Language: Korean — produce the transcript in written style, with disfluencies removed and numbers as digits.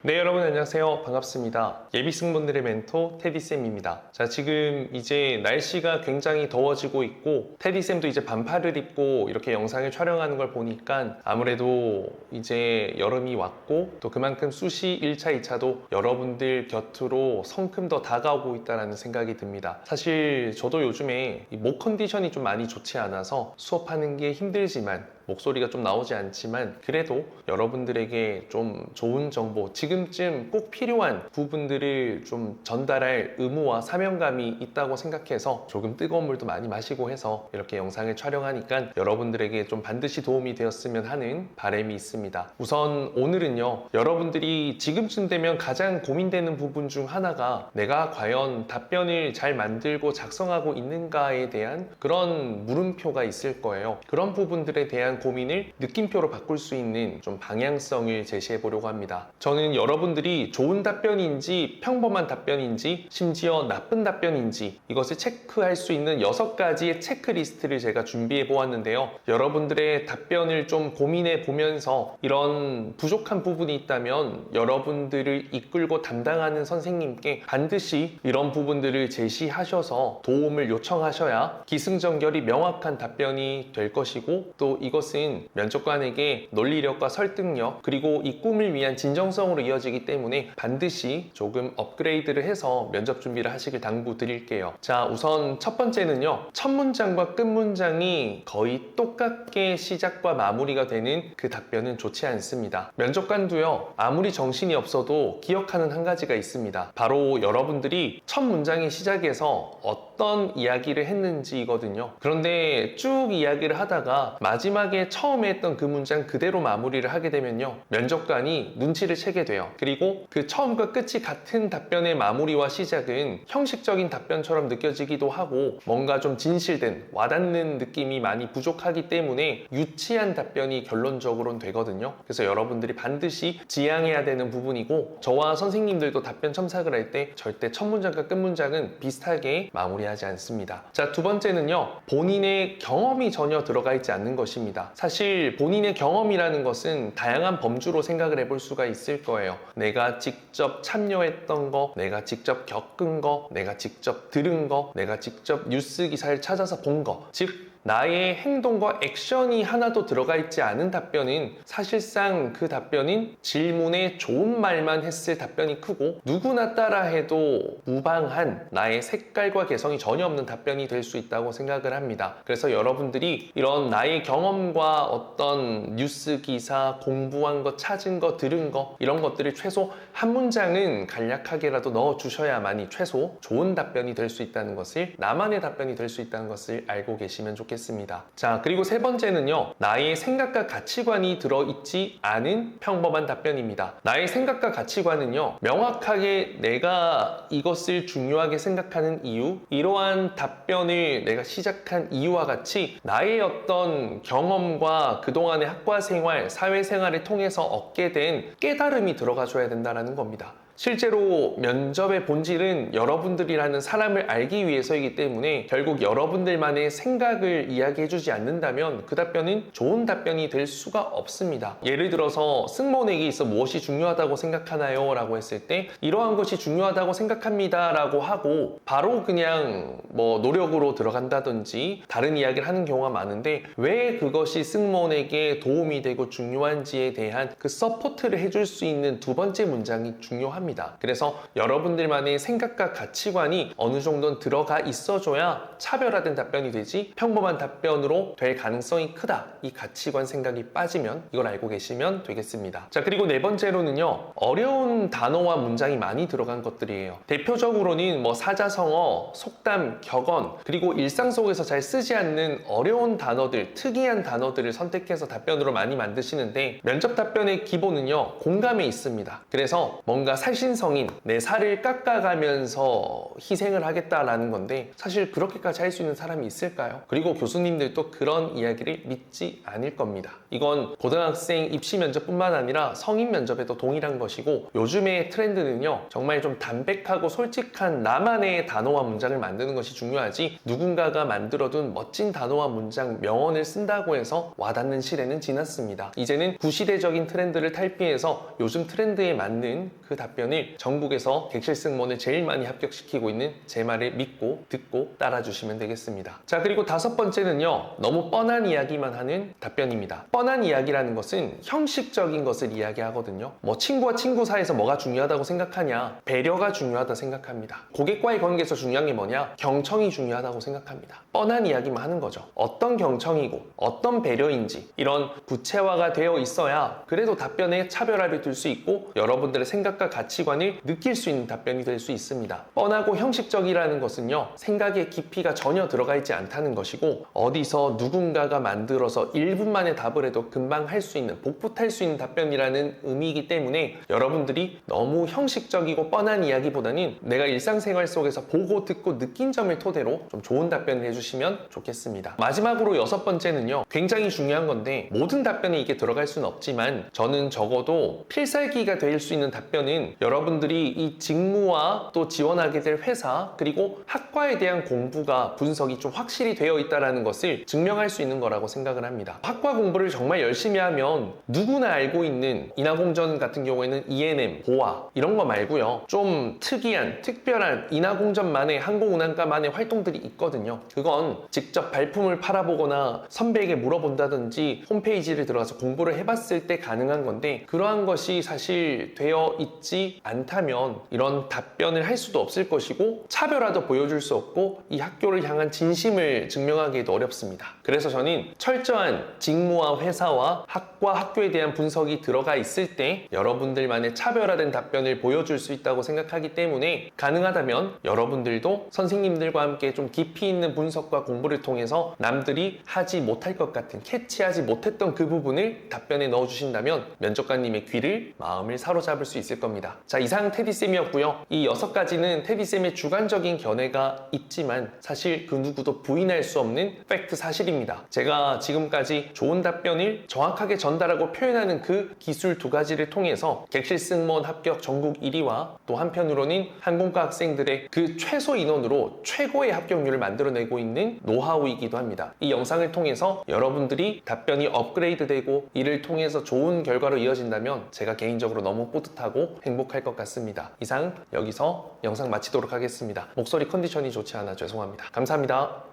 네, 여러분 안녕하세요. 반갑습니다. 예비승무원들의 멘토 테디쌤입니다. 자, 지금 이제 날씨가 굉장히 더워지고 있고 테디쌤도 이제 반팔을 입고 이렇게 영상을 촬영하는 걸 보니까 아무래도 이제 여름이 왔고 또 그만큼 수시 1차, 2차도 여러분들 곁으로 성큼 더 다가오고 있다는 생각이 듭니다. 사실 저도 요즘에 목 컨디션이 좀 많이 좋지 않아서 수업하는 게 힘들지만 목소리가 좀 나오지 않지만 그래도 여러분들에게 좀 좋은 정보, 지금쯤 꼭 필요한 부분들을 좀 전달할 의무와 사명감이 있다고 생각해서 조금 뜨거운 물도 많이 마시고 해서 이렇게 영상을 촬영하니까 여러분들에게 좀 반드시 도움이 되었으면 하는 바람이 있습니다. 우선 오늘은요, 여러분들이 지금쯤 되면 가장 고민되는 부분 중 하나가 내가 과연 답변을 잘 만들고 작성하고 있는가에 대한 그런 물음표가 있을 거예요. 그런 부분들에 대한 고민을 느낌표로 바꿀 수 있는 좀 방향성을 제시해 보려고 합니다. 저는 여러분들이 좋은 답변인지 평범한 답변인지 심지어 나쁜 답변인지 이것을 체크할 수 있는 6가지의 체크리스트를 제가 준비해 보았는데요. 여러분들의 답변을 좀 고민해 보면서 이런 부족한 부분이 있다면 여러분들을 이끌고 담당하는 선생님께 반드시 이런 부분들을 제시하셔서 도움을 요청하셔야 기승전결이 명확한 답변이 될 것이고 또 이것은 면접관에게 논리력과 설득력 그리고 이 꿈을 위한 진정성으로 이어지기 때문에 반드시 조금 업그레이드를 해서 면접 준비를 하시길 당부드릴게요. 자, 우선 첫 번째는요, 첫 문장과 끝 문장이 거의 똑같게 시작과 마무리가 되는 그 답변은 좋지 않습니다. 면접관도요, 아무리 정신이 없어도 기억하는 한 가지가 있습니다. 바로 여러분들이 첫 문장의 시작에서 어떤 이야기를 했는지이거든요. 그런데 쭉 이야기를 하다가 마지막에 처음에 했던 그 문장 그대로 마무리를 하게 되면요, 면접관이 눈치를 채게 돼요. 그리고 그 처음과 끝이 같은 답변의 마무리와 시작은 형식적인 답변처럼 느껴지기도 하고 뭔가 좀 진실된 와닿는 느낌이 많이 부족하기 때문에 유치한 답변이 결론적으로는 되거든요. 그래서 여러분들이 반드시 지향해야 되는 부분이고, 저와 선생님들도 답변 첨삭을 할 때 절대 첫 문장과 끝 문장은 비슷하게 마무리하지 않습니다. 자, 두 번째는요, 본인의 경험이 전혀 들어가 있지 않는 것입니다. 사실 본인의 경험이라는 것은 다양한 범주로 생각을 해볼 수가 있을 거예요. 내가 직접 참여했던 거, 내가 직접 겪은 거, 내가 직접 들은 거, 내가 직접 뉴스 기사를 찾아서 본 거, 즉 나의 행동과 액션이 하나도 들어가 있지 않은 답변은 사실상 그 답변은 질문에 좋은 말만 했을 답변이 크고 누구나 따라해도 무방한 나의 색깔과 개성이 전혀 없는 답변이 될 수 있다고 생각을 합니다. 그래서 여러분들이 이런 나의 경험과 어떤 뉴스 기사, 공부한 거, 찾은 거, 들은 거 이런 것들을 최소 한 문장은 간략하게라도 넣어주셔야만이 최소 좋은 답변이 될 수 있다는 것을, 나만의 답변이 될 수 있다는 것을 알고 계시면 좋겠습니다. 자, 그리고 세 번째는요, 나의 생각과 가치관이 들어있지 않은 평범한 답변입니다. 나의 생각과 가치관은요, 명확하게 내가 이것을 중요하게 생각하는 이유, 이러한 답변을 내가 시작한 이유와 같이 나의 어떤 경험과 그동안의 학과 생활, 사회생활을 통해서 얻게 된 깨달음이 들어가줘야 된다는 겁니다. 실제로 면접의 본질은 여러분들이라는 사람을 알기 위해서이기 때문에 결국 여러분들만의 생각을 이야기해주지 않는다면 그 답변은 좋은 답변이 될 수가 없습니다. 예를 들어서 승무원에게 있어 무엇이 중요하다고 생각하나요? 라고 했을 때 이러한 것이 중요하다고 생각합니다 라고 하고 바로 그냥 뭐 노력으로 들어간다든지 다른 이야기를 하는 경우가 많은데, 왜 그것이 승무원에게 도움이 되고 중요한지에 대한 그 서포트를 해줄 수 있는 두 번째 문장이 중요합니다. 그래서 여러분들만의 생각과 가치관이 어느 정도는 들어가 있어줘야 차별화된 답변이 되지 평범한 답변으로 될 가능성이 크다. 이 가치관 생각이 빠지면 이걸 알고 계시면 되겠습니다. 자, 그리고 네 번째로는요, 어려운 단어와 문장이 많이 들어간 것들이에요. 대표적으로는 뭐 사자성어, 속담, 격언, 그리고 일상 속에서 잘 쓰지 않는 어려운 단어들, 특이한 단어들을 선택해서 답변으로 많이 만드시는데, 면접 답변의 기본은요, 공감에 있습니다. 그래서 뭔가 살신성인 내 살을 깎아가면서 희생을 하겠다라는 건데, 사실 그렇게까지 할 수 있는 사람이 있을까요? 그리고 교수님들도 그런 이야기를 믿지 않을 겁니다. 이건 고등학생 입시 면접뿐만 아니라 성인 면접에도 동일한 것이고, 요즘의 트렌드는요, 정말 좀 담백하고 솔직한 나만의 단어와 문장을 만드는 것이 중요하지, 누군가가 만들어둔 멋진 단어와 문장, 명언을 쓴다고 해서 와닿는 시대는 지났습니다. 이제는 구시대적인 트렌드를 탈피해서 요즘 트렌드에 맞는 그 답변을 전국에서 객실 승무원을 제일 많이 합격시키고 있는 제 말을 믿고 듣고 따라주시면 되겠습니다. 자, 그리고 다섯 번째는요, 너무 뻔한 이야기만 하는 답변입니다. 뻔한 이야기라는 것은 형식적인 것을 이야기하거든요. 뭐 친구와 친구 사이에서 뭐가 중요하다고 생각하냐? 배려가 중요하다 생각합니다. 고객과의 관계에서 중요한 게 뭐냐? 경청이 중요하다고 생각합니다. 뻔한 이야기만 하는 거죠. 어떤 경청이고 어떤 배려인지 이런 구체화가 되어 있어야 그래도 답변에 차별화를 둘 수 있고 여러분들의 생각과 가치관을 느낄 수 있는 답변이 될 수 있습니다. 뻔하고 형식적이라는 것은요, 생각의 깊이가 전혀 들어가 있지 않다는 것이고, 어디서 누군가가 만들어서 1분 만에 답을 해도 금방 할 수 있는, 복붙할 수 있는 답변이라는 의미이기 때문에 여러분들이 너무 형식적이고 뻔한 이야기보다는 내가 일상생활 속에서 보고 듣고 느낀 점을 토대로 좀 좋은 답변을 해주시면 좋겠습니다. 마지막으로 여섯 번째는요, 굉장히 중요한 건데 모든 답변에 이게 들어갈 수는 없지만 저는 적어도 필살기가 될 수 있는 답변은 여러분들이 이 직무와 또 지원하게 될 회사 그리고 학과에 대한 공부가 분석이 좀 확실히 되어 있다는 것을 증명할 수 있는 거라고 생각을 합니다. 학과 공부를 정말 열심히 하면 누구나 알고 있는 인하공전 같은 경우에는 ENM, 보아 이런 거 말고요, 좀 특이한 특별한 인하공전만의 항공운항과만의 활동들이 있거든요. 그건 직접 발품을 팔아보거나 선배에게 물어본다든지 홈페이지를 들어가서 공부를 해봤을 때 가능한 건데, 그러한 것이 사실 되어 있지 않다면 이런 답변을 할 수도 없을 것이고 차별화도 보여줄 수 없고 이 학교를 향한 진심을 증명하기도 어렵습니다. 그래서 저는 철저한 직무와 회사와 학과, 학교에 대한 분석이 들어가 있을 때 여러분들만의 차별화된 답변을 보여줄 수 있다고 생각하기 때문에 가능하다면 여러분들도 선생님들과 함께 좀 깊이 있는 분석과 공부를 통해서 남들이 하지 못할 것 같은, 캐치하지 못했던 그 부분을 답변에 넣어주신다면 면접관님의 귀를, 마음을 사로잡을 수 있을 겁니다. 자, 이상 테디쌤이었고요. 이 6가지는 테디쌤의 주관적인 견해가 있지만 사실 그 누구도 부인할 수 없는 팩트 사실입니다. 제가 지금까지 좋은 답변을 정확하게 전달하고 표현하는 그 기술 2가지를 통해서 객실 승무원 합격 전국 1위와 또 한편으로는 항공과 학생들의 그 최소 인원으로 최고의 합격률을 만들어내고 있는 노하우이기도 합니다. 이 영상을 통해서 여러분들이 답변이 업그레이드되고 이를 통해서 좋은 결과로 이어진다면 제가 개인적으로 너무 뿌듯하고 행복할 것 같습니다. 이상 여기서 영상 마치도록 하겠습니다. 목소리 컨디션이 좋지 않아 죄송합니다. 감사합니다.